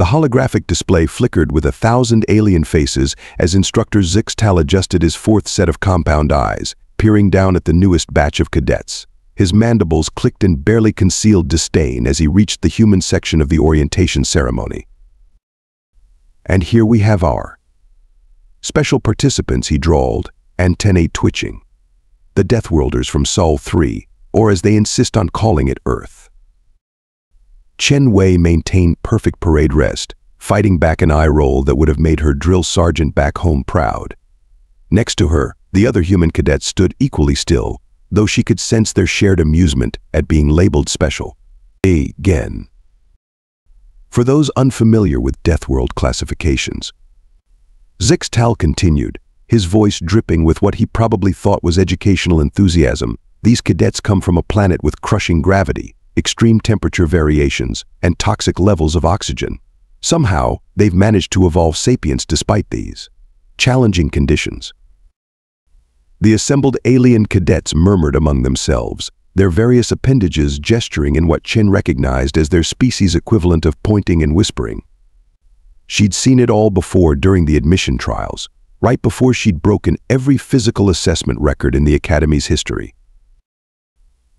The holographic display flickered with 1,000 alien faces as Instructor Zixtal adjusted his fourth set of compound eyes, peering down at the newest batch of cadets. His mandibles clicked in barely concealed disdain as he reached the human section of the orientation ceremony. And here we have our special participants, he drawled, antennae twitching. The Deathworlders from Sol 3, or as they insist on calling it, Earth. Chen Wei maintained perfect parade rest, fighting back an eye roll that would have made her drill sergeant back home proud. Next to her, the other human cadets stood equally still, though she could sense their shared amusement at being labeled special. Again. For those unfamiliar with Deathworld classifications, Zixtal continued, his voice dripping with what he probably thought was educational enthusiasm. These cadets come from a planet with crushing gravity, extreme temperature variations, and toxic levels of oxygen. Somehow, they've managed to evolve sapience despite these challenging conditions. The assembled alien cadets murmured among themselves, their various appendages gesturing in what Chen recognized as their species equivalent of pointing and whispering. She'd seen it all before during the admission trials, right before she'd broken every physical assessment record in the Academy's history.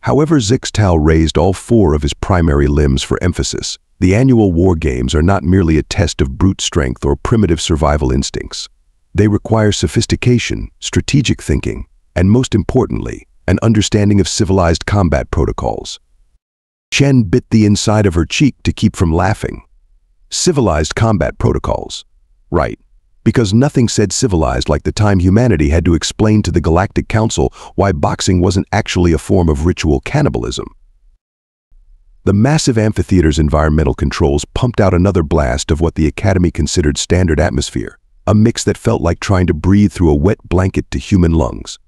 However, Zixtal raised all four of his primary limbs for emphasis. The annual war games are not merely a test of brute strength or primitive survival instincts. They require sophistication, strategic thinking, and most importantly, an understanding of civilized combat protocols. Chen bit the inside of her cheek to keep from laughing. Civilized combat protocols. Right. Because nothing said civilized like the time humanity had to explain to the Galactic Council why boxing wasn't actually a form of ritual cannibalism. The massive amphitheater's environmental controls pumped out another blast of what the Academy considered standard atmosphere, a mix that felt like trying to breathe through a wet blanket to human lungs.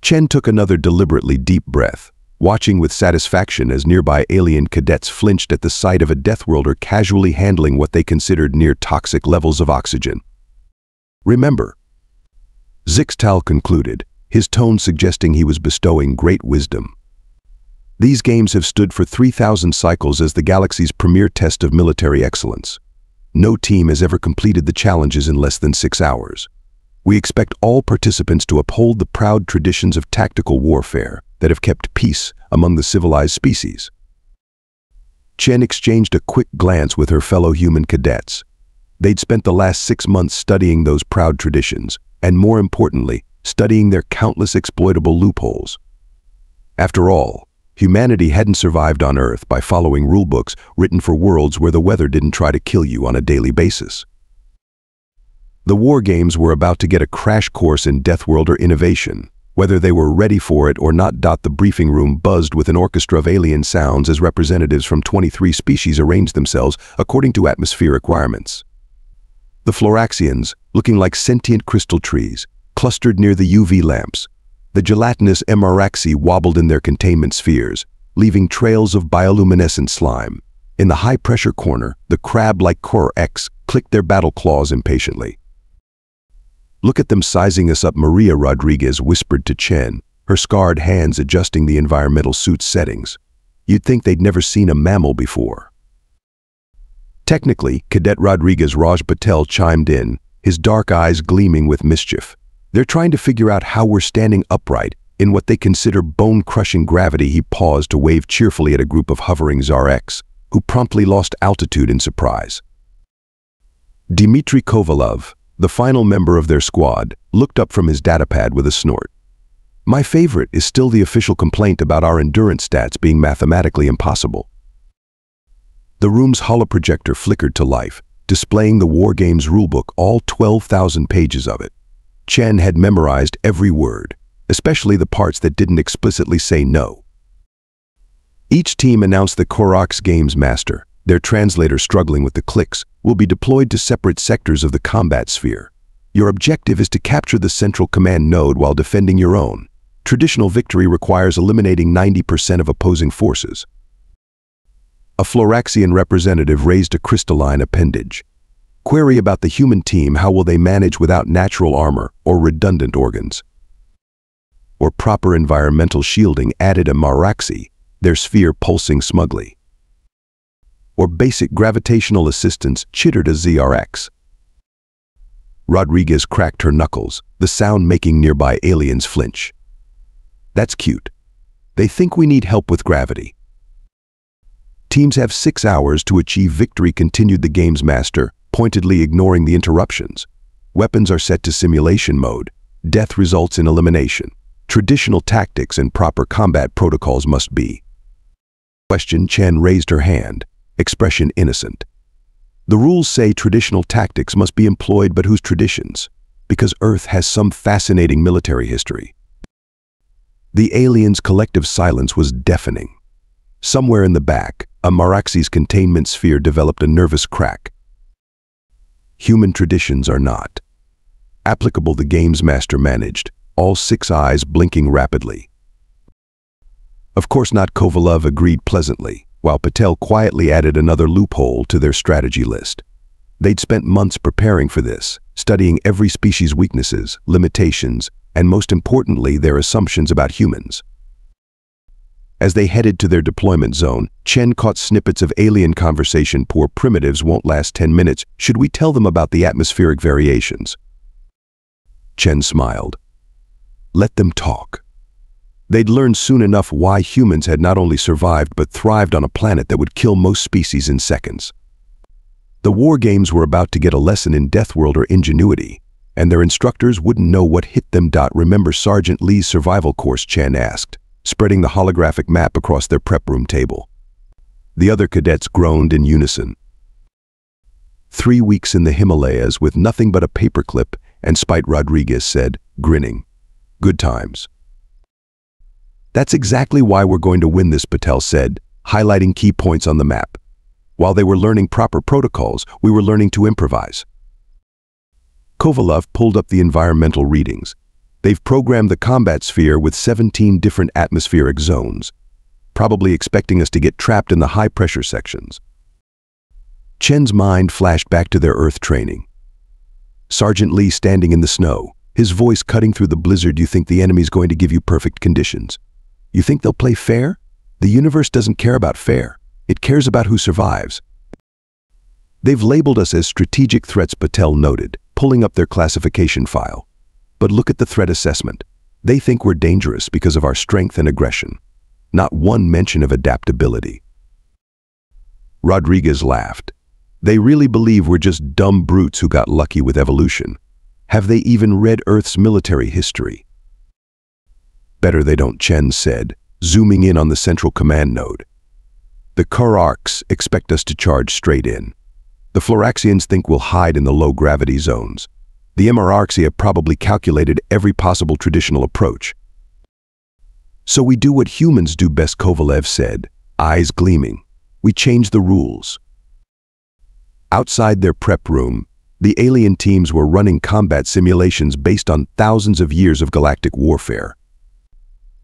Chen took another deliberately deep breath, watching with satisfaction as nearby alien cadets flinched at the sight of a Deathworlder casually handling what they considered near-toxic levels of oxygen. Remember, Zixtal concluded, his tone suggesting he was bestowing great wisdom. These games have stood for 3,000 cycles as the galaxy's premier test of military excellence. No team has ever completed the challenges in less than 6 hours. We expect all participants to uphold the proud traditions of tactical warfare that have kept peace among the civilized species. Chen exchanged a quick glance with her fellow human cadets. They'd spent the last 6 months studying those proud traditions, and more importantly, studying their countless exploitable loopholes. After all, humanity hadn't survived on Earth by following rulebooks written for worlds where the weather didn't try to kill you on a daily basis. The war games were about to get a crash course in Deathworlder innovation. Whether they were ready for it or not, the briefing room buzzed with an orchestra of alien sounds as representatives from 23 species arranged themselves according to atmospheric requirements. The Floraxians, looking like sentient crystal trees, clustered near the UV lamps. The gelatinous MRXi wobbled in their containment spheres, leaving trails of bioluminescent slime. In the high-pressure corner, the crab-like Core X clicked their battle claws impatiently. "Look at them sizing us up," Maria Rodriguez whispered to Chen, her scarred hands adjusting the environmental suit's settings. "You'd think they'd never seen a mammal before." Technically, Cadet Rodriguez Raj Patel chimed in, his dark eyes gleaming with mischief. "They're trying to figure out how we're standing upright in what they consider bone-crushing gravity." He paused to wave cheerfully at a group of hovering Zareks, who promptly lost altitude in surprise. Dmitry Kovalev, the final member of their squad, looked up from his datapad with a snort. "My favorite is still the official complaint about our endurance stats being mathematically impossible." The room's holoprojector flickered to life, displaying the War Games rulebook, all 12,000 pages of it. Chen had memorized every word, especially the parts that didn't explicitly say no. Each team announced the Koroks Games Master, their translator struggling with the clicks, will be deployed to separate sectors of the combat sphere. Your objective is to capture the central command node while defending your own. Traditional victory requires eliminating 90% of opposing forces. A Floraxian representative raised a crystalline appendage. "Query about the human team: how will they manage without natural armor or redundant organs? Or proper environmental shielding?" added a Maraxi, their sphere pulsing smugly. or basic gravitational assistance chittered a ZRX. Rodriguez cracked her knuckles, the sound making nearby aliens flinch. That's cute. They think we need help with gravity. Teams have 6 hours to achieve victory, continued the game's master, pointedly ignoring the interruptions. Weapons are set to simulation mode. Death results in elimination. Traditional tactics and proper combat protocols must be. Question. Chen raised her hand, expression innocent. The rules say traditional tactics must be employed, but whose traditions? Because Earth has some fascinating military history. The aliens' collective silence was deafening. Somewhere in the back, a Maraxi's containment sphere developed a nervous crack. Human traditions are not applicable, the game's master managed, all 6 eyes blinking rapidly. Of course not, Kovalev agreed pleasantly, while Patel quietly added another loophole to their strategy list. They'd spent months preparing for this, studying every species' weaknesses, limitations, and most importantly, their assumptions about humans. As they headed to their deployment zone, Chen caught snippets of alien conversation. Poor primitives won't last 10 minutes. Should we tell them about the atmospheric variations? Chen smiled. Let them talk. They'd learn soon enough why humans had not only survived but thrived on a planet that would kill most species in seconds. The war games were about to get a lesson in Deathworlder ingenuity, and their instructors wouldn't know what hit them. Remember Sergeant Lee's survival course? Chen asked, spreading the holographic map across their prep room table. The other cadets groaned in unison. 3 weeks in the Himalayas with nothing but a paperclip, and Spite, Rodriguez said, grinning. Good times. That's exactly why we're going to win this, Patel said, highlighting key points on the map. While they were learning proper protocols, we were learning to improvise. Kovalev pulled up the environmental readings. They've programmed the combat sphere with 17 different atmospheric zones, probably expecting us to get trapped in the high-pressure sections. Chen's mind flashed back to their Earth training. Sergeant Lee standing in the snow, his voice cutting through the blizzard. You think the enemy's going to give you perfect conditions? You think they'll play fair? The universe doesn't care about fair. It cares about who survives. They've labeled us as strategic threats, Patel noted, pulling up their classification file. But look at the threat assessment. They think we're dangerous because of our strength and aggression. Not one mention of adaptability. Rodriguez laughed. They really believe we're just dumb brutes who got lucky with evolution. Have they even read Earth's military history? Better they don't, Chen said, zooming in on the central command node. The Kararks expect us to charge straight in. The Floraxians think we'll hide in the low-gravity zones. The Maraxi have probably calculated every possible traditional approach. So we do what humans do best, Kovalev said, eyes gleaming. We change the rules. Outside their prep room, the alien teams were running combat simulations based on thousands of years of galactic warfare.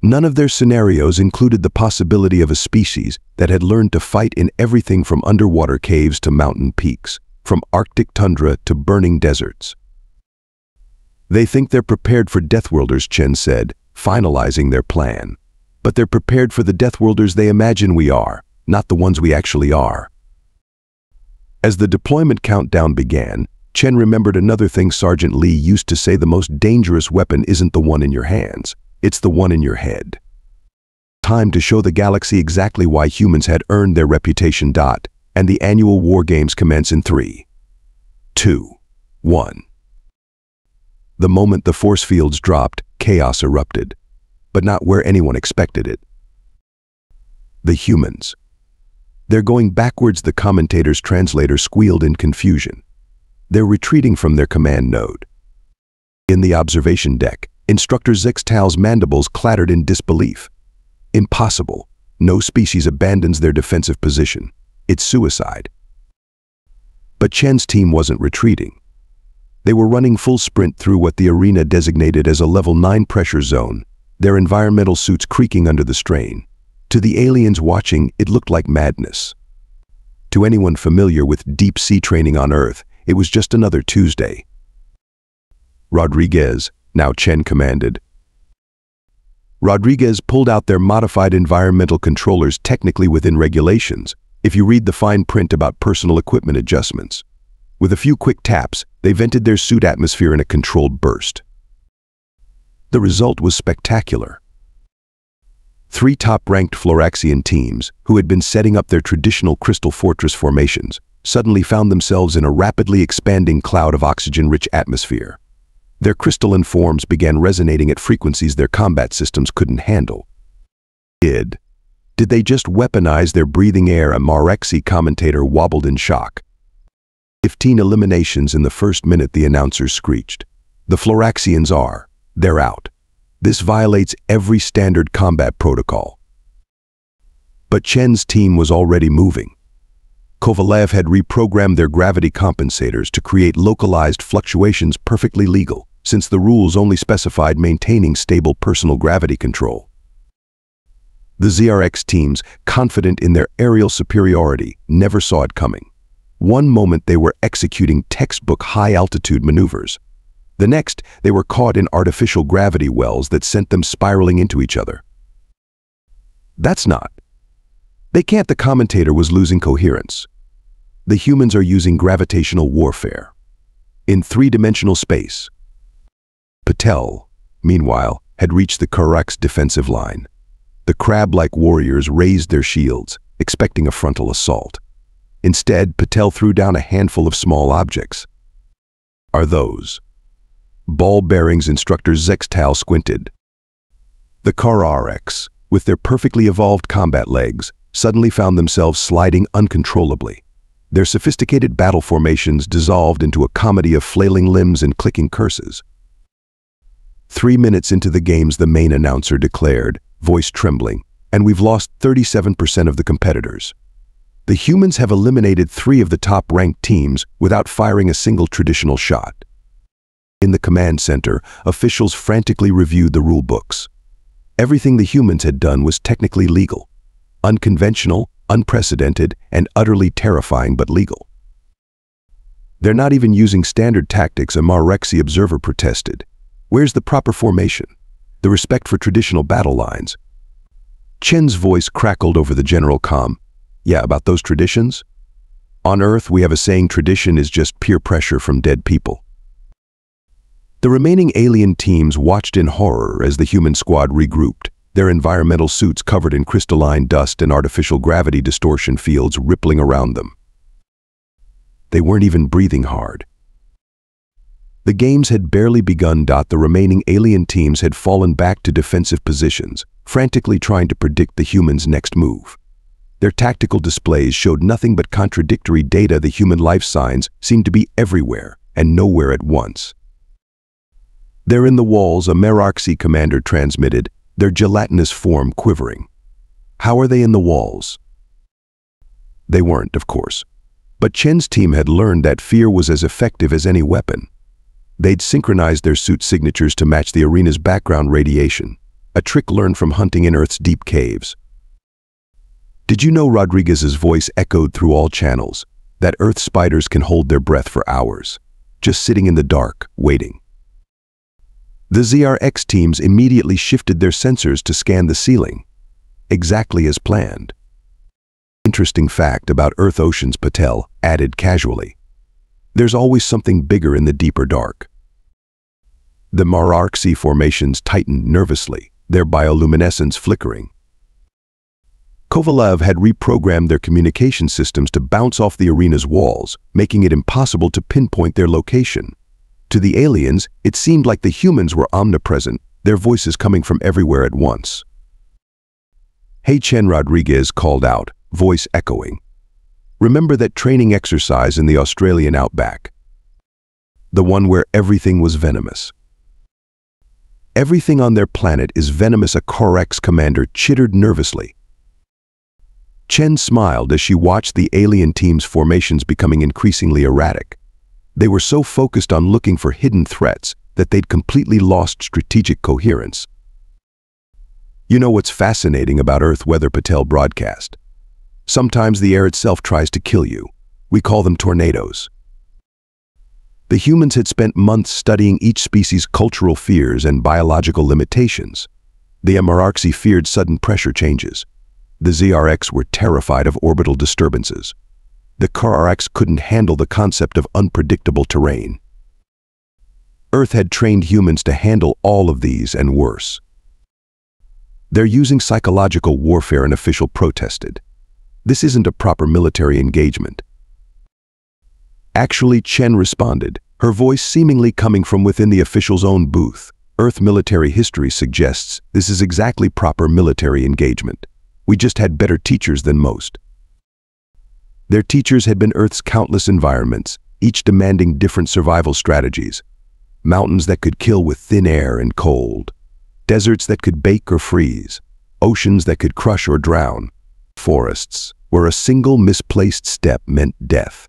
None of their scenarios included the possibility of a species that had learned to fight in everything from underwater caves to mountain peaks, from Arctic tundra to burning deserts. They think they're prepared for Deathworlders, Chen said, finalizing their plan. But they're prepared for the Deathworlders they imagine we are, not the ones we actually are. As the deployment countdown began, Chen remembered another thing Sergeant Lee used to say: the most dangerous weapon isn't the one in your hands, it's the one in your head. Time to show the galaxy exactly why humans had earned their reputation. And the annual war games commence in 3, 2, 1. The moment the force fields dropped, chaos erupted, but not where anyone expected it. The humans. They're going backwards, the commentator's translator squealed in confusion. They're retreating from their command node. In the observation deck, Instructor Zixtal's mandibles clattered in disbelief. Impossible. No species abandons their defensive position. It's suicide. But Chen's team wasn't retreating. They were running full sprint through what the arena designated as a level 9 pressure zone, their environmental suits creaking under the strain. To the aliens watching, it looked like madness. To anyone familiar with deep-sea training on Earth, it was just another Tuesday. Rodriguez, now Chen commanded. Rodriguez pulled out their modified environmental controllers, technically within regulations, if you read the fine print about personal equipment adjustments. With a few quick taps, they vented their suit atmosphere in a controlled burst. The result was spectacular. 3 top-ranked Floraxian teams, who had been setting up their traditional crystal fortress formations, suddenly found themselves in a rapidly expanding cloud of oxygen-rich atmosphere. Their crystalline forms began resonating at frequencies their combat systems couldn't handle. Did they just weaponize their breathing air? A Marexi commentator wobbled in shock. 15 eliminations in the first minute, the announcers screeched. The Floraxians they're out. This violates every standard combat protocol. But Chen's team was already moving. Kovalev had reprogrammed their gravity compensators to create localized fluctuations perfectly legal, since the rules only specified maintaining stable personal gravity control. The ZRX teams, confident in their aerial superiority, never saw it coming. One moment they were executing textbook high-altitude maneuvers. The next, they were caught in artificial gravity wells that sent them spiraling into each other. They can't. The commentator was losing coherence. The humans are using gravitational warfare. In 3-dimensional space. Patel, meanwhile, had reached the Karak's defensive line. The crab-like warriors raised their shields, expecting a frontal assault. Instead, Patel threw down a handful of small objects. Are those ball bearings? Instructor Zextal squinted. The Kararx, with their perfectly evolved combat legs, suddenly found themselves sliding uncontrollably. Their sophisticated battle formations dissolved into a comedy of flailing limbs and clicking curses. 3 minutes into the games, the main announcer declared, voice trembling, and we've lost 37% of the competitors. The humans have eliminated 3 of the top-ranked teams without firing a single traditional shot. In the command center, officials frantically reviewed the rule books. Everything the humans had done was technically legal. Unconventional, unprecedented, and utterly terrifying, but legal. They're not even using standard tactics, a Marexi observer protested. Where's the proper formation? The respect for traditional battle lines? Chen's voice crackled over the general comm. Yeah, about those traditions? On Earth, we have a saying, tradition is just peer pressure from dead people. The remaining alien teams watched in horror as the human squad regrouped, their environmental suits covered in crystalline dust and artificial gravity distortion fields rippling around them. They weren't even breathing hard. The games had barely begun. The remaining alien teams had fallen back to defensive positions, frantically trying to predict the humans' next move. Their tactical displays showed nothing but contradictory data. The human life signs seemed to be everywhere and nowhere at once. They're in the walls, a Marexi commander transmitted, their gelatinous form quivering. How are they in the walls? They weren't, of course. But Chen's team had learned that fear was as effective as any weapon. They'd synchronized their suit signatures to match the arena's background radiation, a trick learned from hunting in Earth's deep caves. Did you know, Rodriguez's voice echoed through all channels, that Earth spiders can hold their breath for hours, just sitting in the dark, waiting? The ZRX teams immediately shifted their sensors to scan the ceiling, exactly as planned. Interesting fact about Earth oceans, Patel added casually. There's always something bigger in the deeper dark. The Marexi formations tightened nervously, their bioluminescence flickering. Kovalev had reprogrammed their communication systems to bounce off the arena's walls, making it impossible to pinpoint their location. To the aliens, it seemed like the humans were omnipresent, their voices coming from everywhere at once. Hey Chen, Rodriguez called out, voice echoing. Remember that training exercise in the Australian outback? The one where everything was venomous. Everything on their planet is venomous, a Corex commander chittered nervously. Chen smiled as she watched the alien team's formations becoming increasingly erratic. They were so focused on looking for hidden threats that they'd completely lost strategic coherence. You know what's fascinating about Earth weather, Patel broadcast? Sometimes the air itself tries to kill you. We call them tornadoes. The humans had spent months studying each species' cultural fears and biological limitations. The Marexi feared sudden pressure changes. The ZRX were terrified of orbital disturbances. The KRX couldn't handle the concept of unpredictable terrain. Earth had trained humans to handle all of these and worse. They're using psychological warfare, an official protested. This isn't a proper military engagement. Actually, Chen responded, her voice seemingly coming from within the official's own booth. Earth military history suggests this is exactly proper military engagement. We just had better teachers than most. Their teachers had been Earth's countless environments, each demanding different survival strategies. Mountains that could kill with thin air and cold. Deserts that could bake or freeze. Oceans that could crush or drown. Forests where a single misplaced step meant death.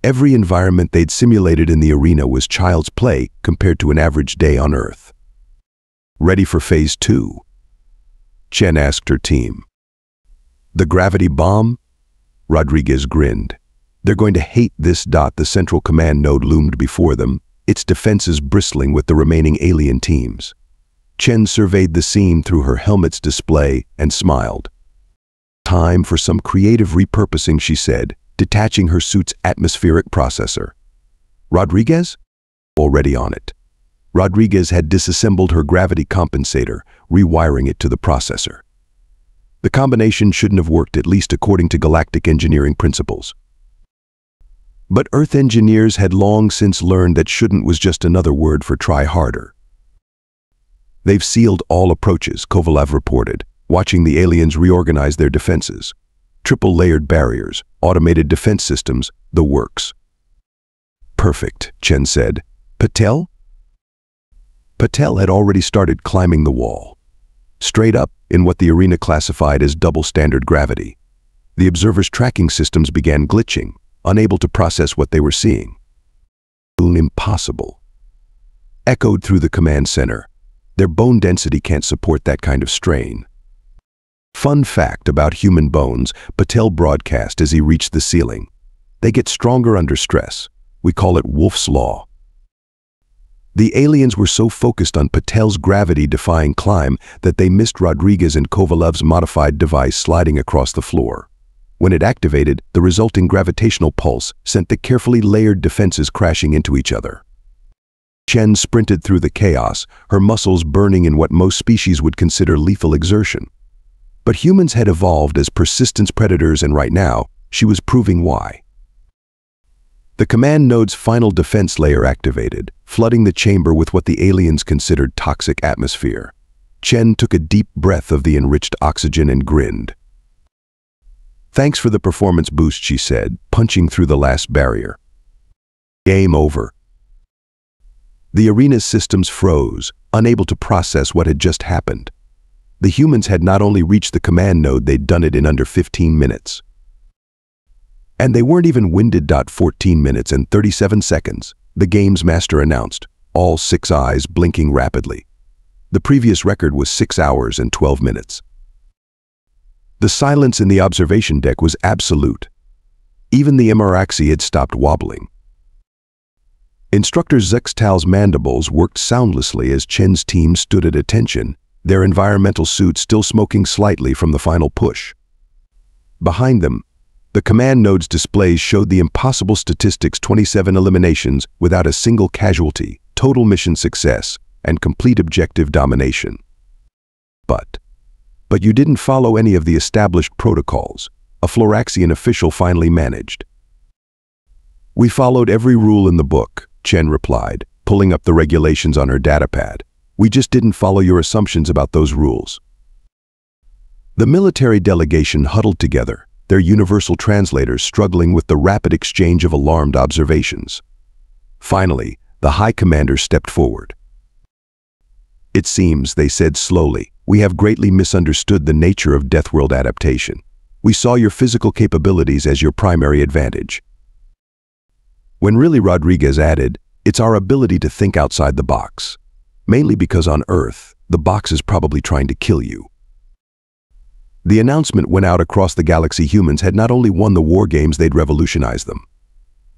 Every environment they'd simulated in the arena was child's play compared to an average day on Earth. Ready for Phase 2? Chen asked her team. The gravity bomb? Rodriguez grinned. They're going to hate this. The central command node loomed before them, its defenses bristling with the remaining alien teams. Chen surveyed the scene through her helmet's display and smiled. Time for some creative repurposing, she said, detaching her suit's atmospheric processor. Rodriguez? Already on it. Rodriguez had disassembled her gravity compensator, rewiring it to the processor. The combination shouldn't have worked, at least according to galactic engineering principles. But Earth engineers had long since learned that shouldn't was just another word for try harder. They've sealed all approaches, Kovalev reported, watching the aliens reorganize their defenses. Triple-layered barriers, automated defense systems, the works. Perfect, Chen said. Patel? Patel had already started climbing the wall. Straight up, in what the arena classified as double-standard gravity. The observers' tracking systems began glitching, unable to process what they were seeing. Impossible. Echoed through the command center. Their bone density can't support that kind of strain. Fun fact about human bones, Patel broadcast as he reached the ceiling. They get stronger under stress. We call it Wolff's Law. The aliens were so focused on Patel's gravity-defying climb that they missed Rodriguez and Kovalev's modified device sliding across the floor. When it activated, the resulting gravitational pulse sent the carefully layered defenses crashing into each other. Chen sprinted through the chaos, her muscles burning in what most species would consider lethal exertion. But humans had evolved as persistence predators, and right now, she was proving why. The command node's final defense layer activated, flooding the chamber with what the aliens considered toxic atmosphere. Chen took a deep breath of the enriched oxygen and grinned. Thanks for the performance boost, she said, punching through the last barrier. Game over. The arena's systems froze, unable to process what had just happened. The humans had not only reached the command node, they'd done it in under 15 minutes. And they weren't even winded. 14 minutes and 37 seconds, the game's master announced, all 6 eyes blinking rapidly. The previous record was 6 hours and 12 minutes. The silence in the observation deck was absolute. Even the MRXE had stopped wobbling. Instructor Zextal's mandibles worked soundlessly as Chen's team stood at attention, their environmental suits still smoking slightly from the final push. Behind them, the command node's displays showed the impossible statistics: 27 eliminations without a single casualty, total mission success, and complete objective domination. But you didn't follow any of the established protocols, a Floraxian official finally managed. We followed every rule in the book, Chen replied, pulling up the regulations on her datapad. We just didn't follow your assumptions about those rules. The military delegation huddled together, their universal translators struggling with the rapid exchange of alarmed observations. Finally, the High Commander stepped forward. It seems, they said slowly, we have greatly misunderstood the nature of Deathworld adaptation. We saw your physical capabilities as your primary advantage. When really, Rodriguez added, it's our ability to think outside the box. Mainly because on Earth, the box is probably trying to kill you. The announcement went out across the galaxy. Humans had not only won the war games, they'd revolutionized them.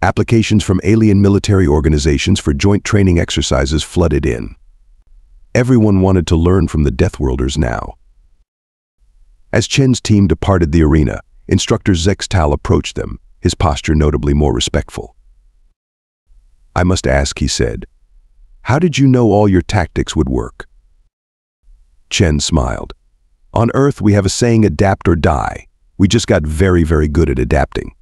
Applications from alien military organizations for joint training exercises flooded in. Everyone wanted to learn from the Deathworlders now. As Chen's team departed the arena, Instructor Zextal approached them, his posture notably more respectful. "I must ask," he said, "how did you know all your tactics would work?" Chen smiled. "On Earth, we have a saying, adapt or die. We just got very, very good at adapting."